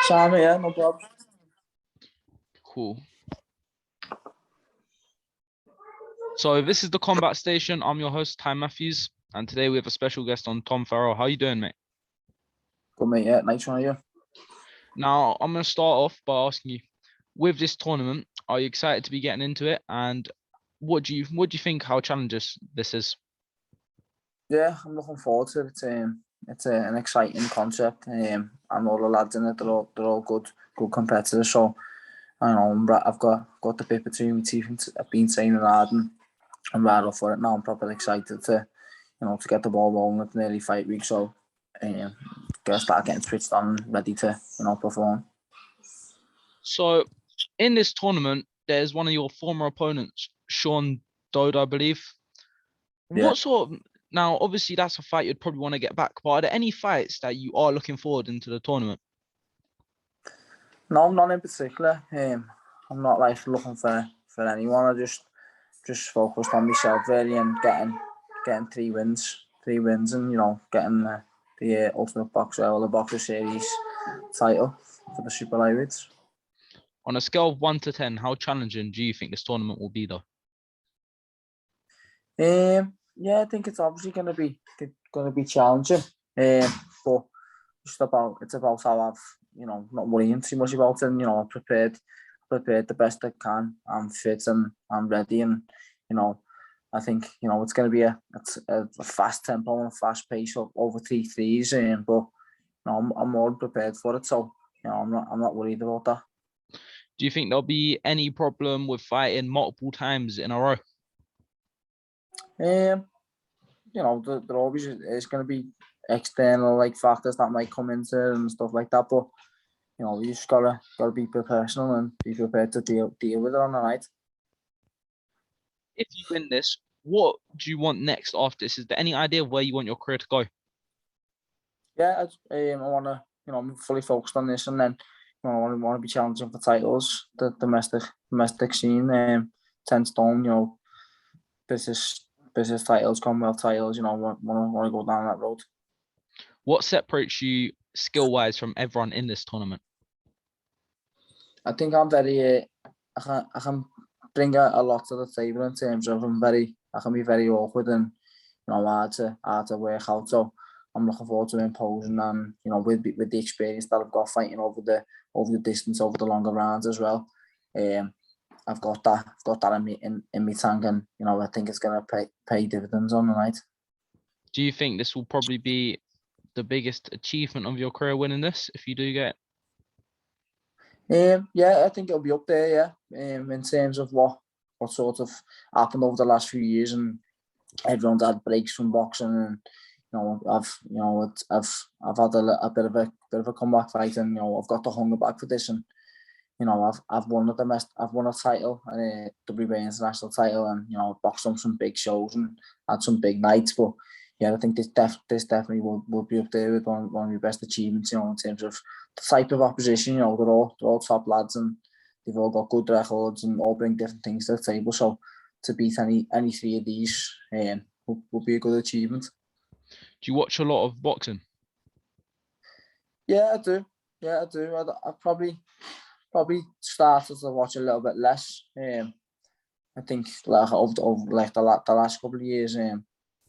Sam, yeah, no problem. Cool. So this is the Combat Station. I'm your host, Ty Matthews, and today we have a special guest on, Tom Farrell. How you doing, mate? Good, mate. Yeah, nice one, you. Now, I'm going to start off by asking you, with this tournament, are you excited to be getting into it? And what do you think how challenging this is? Yeah, I'm looking forward to it. It's an exciting concept. And all the lads in it, they're all good competitors. So I know I've got the bit between my teeth. And I've been training hard, and I'm right up for it now. I'm properly excited to get the ball rolling at nearly 5 weeks. So gotta start getting switched on, and ready to perform. So in this tournament, there's one of your former opponents, Sean Dode, I believe. Yeah. What sort of, now obviously that's a fight you'd probably want to get back, but are there any fights that you are looking forward into the tournament? No, none in particular. I'm not like looking for anyone. I just focused on myself really and getting three wins and getting the Ultimate Boxer or the Boxer Series title for the super lightweights. On a scale of 1 to 10, how challenging do you think this tournament will be, though? Yeah, I think it's obviously going to be challenging. But it's about how I've not worrying too much about it. And, I've prepared the best I can. I'm fit and I'm ready, and I think it's going to be a fast tempo and a fast pace of over 3 threes. But I'm more prepared for it, so I'm not worried about that. Do you think there'll be any problem with fighting multiple times in a row? There always is going to be external factors that might come into it and stuff like that, but you just gotta be professional and be prepared to deal with it on the night. If you win this, what do you want next after this? Is there any idea of where you want your career to go? Yeah, I want to, I'm fully focused on this, and then I want to be challenging for titles. The domestic scene, 10 stone, business titles, Commonwealth titles. Want to go down that road. What separates you skill-wise from everyone in this tournament? I think I'm very. I can bring a lot to the table in terms of I can be very awkward and hard to work out. So I'm looking forward to imposing and with the experience that I've got fighting over the distance, over the longer rounds as well. I've got that in my tank, and I think it's gonna pay dividends on the night. Do you think this will probably be the biggest achievement of your career, winning this, if you do get it? Yeah, I think it'll be up there. Yeah, in terms of what sort of happened over the last few years, and everyone's had breaks from boxing, and I've had a bit of a comeback fight, and I've got the hunger back for this, and I've won a title, WBA international title, and I've boxed on some big shows and had some big nights, but yeah, I think this definitely will be up there with one of my best achievements, in terms of the type of opposition. They're all top lads, and they've all got good records and all bring different things to the table. So to beat any three of these will be a good achievement. Do you watch a lot of boxing? Yeah, I do. I probably started to watch a little bit less. I think over the last couple of years.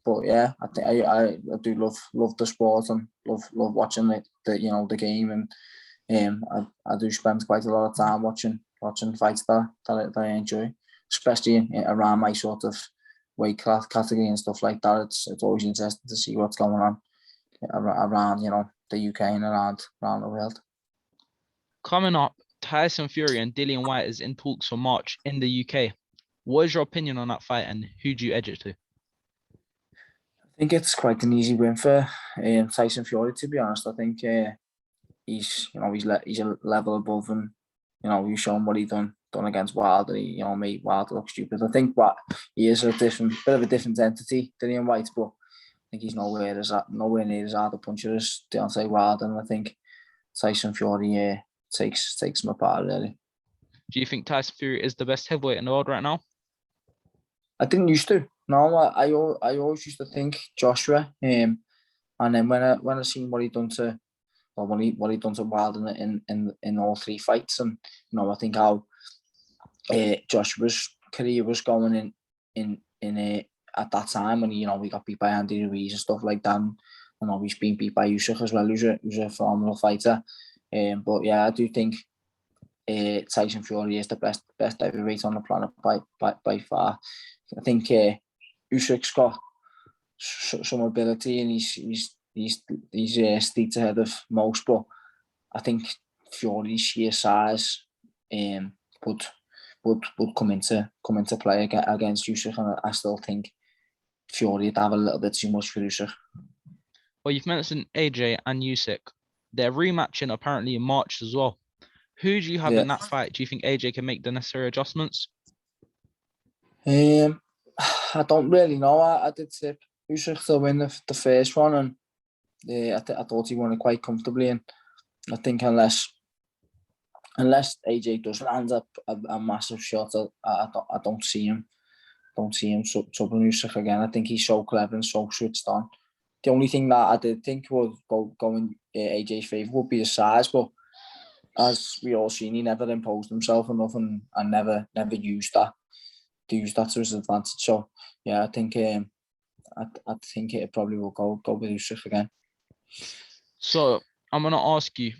But yeah, I think I do love the sport and love watching the game, and I do spend quite a lot of time watching fights that I enjoy, especially around my sort of weight class category and stuff like that. It's always interesting to see what's going on around the UK and around the world. Coming up, Tyson Fury and Dillian Whyte is in talks for March in the UK. What is your opinion on that fight, and who do you edge it to? I think it's quite an easy win for Tyson Fury, to be honest. I think he's a level above, and he's shown what he done against Wilder. He made Wilder look stupid. I think what he is a bit of a different entity, Dillian Whyte, but I think he's nowhere near as hard a puncher as Deontay Wilder, and I think Tyson Fury takes him apart really. Do you think Tyson Fury is the best heavyweight in the world right now? I didn't used to. No, I always used to think Joshua. And then when I seen what he done to what he done so well in all 3 fights, and I think how Joshua's career was going in at that time when he got beat by Andy Ruiz and stuff like that. And he's been beat by Usyk as well, who's a phenomenal fighter. But yeah, I do think Tyson Fury is the best heavyweight on the planet by far. I think Usyk's got some ability and he's steeped ahead of most, but I think Fury's sheer size would come into play against Usyk, and I still think Fury would have a little bit too much for Usyk. Well, you've mentioned AJ and Usyk. They're rematching apparently in March as well. Who do you have in that fight? Do you think AJ can make the necessary adjustments? I don't really know. I did tip Usyk to win the first one, and I thought he won it quite comfortably. And I think unless AJ does land up a massive shot, I don't see him troubling Usyk again. I think he's so clever and so switched on. The only thing that I did think would go in AJ's favour would be his size, but as we all seen, he never imposed himself enough and never used that to his advantage. So yeah, I think it probably will go with Usyk again. So I'm gonna ask you,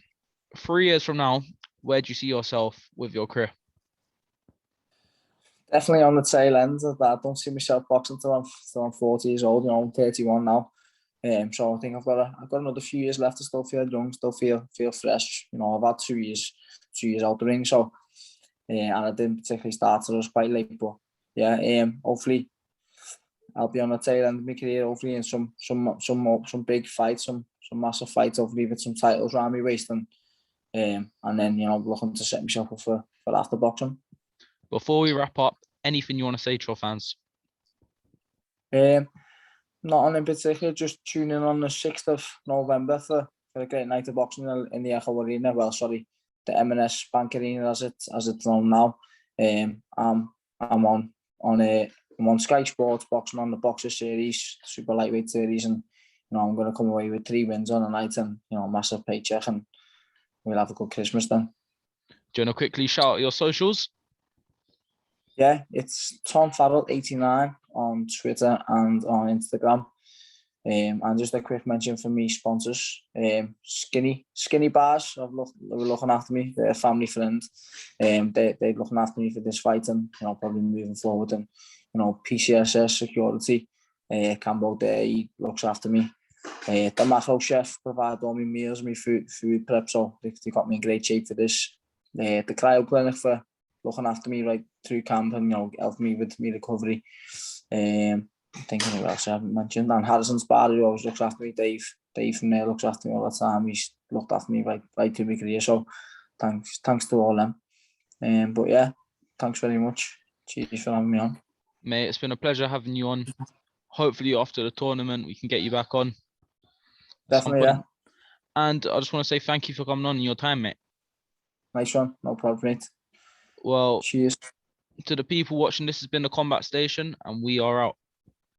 3 years from now, where do you see yourself with your career? Definitely on the tail end of that. I don't see myself boxing till I'm 40 years old. I'm 31 now. So I think I've got another few years left to still feel young, still feel fresh. I've had 2 years out the ring. So and I didn't particularly start till I was quite late. But yeah, hopefully I'll be on the tail end of my career. Hopefully in some big fights, some massive fights. Hopefully with some titles around my waist, and then looking to set myself up for after boxing. Before we wrap up, anything you want to say to your fans? Not in particular, just tune in on the 6th of November for a great night of boxing in the Echo Arena. Well, sorry, the M&S Bank Arena as it's known now. I'm on Sky Sports boxing on the Boxer Series, Super Lightweight Series, and I'm going to come away with 3 wins on a night and massive paycheck, and we'll have a good Christmas then. Do you want to quickly shout out your socials? Yeah, it's Tom Farrell 89 on Twitter and on Instagram. And just a quick mention for me sponsors. Skinny Bars they were looking after me. They're a family friend. They're looking after me for this fight and probably moving forward. And PCSS Security, Cambo there, he looks after me. The Macro Chef provide all my meals, my food prep, so they got me in great shape for this. The Cryo Clinic for looking after me right through camp and helping me with my recovery. Thinking of what else I haven't mentioned. And Harrison's Bar, who always looks after me. Dave from there looks after me all the time. He's looked after me right through my career. So thanks to all them. But yeah, thanks very much. Cheers for having me on. Mate, it's been a pleasure having you on. Hopefully after the tournament we can get you back on. Definitely, yeah. And I just want to say thank you for coming on in your time, mate. Nice one. No problem, mate. Well, cheers. To the people watching, this has been the Combat Station, and we are out.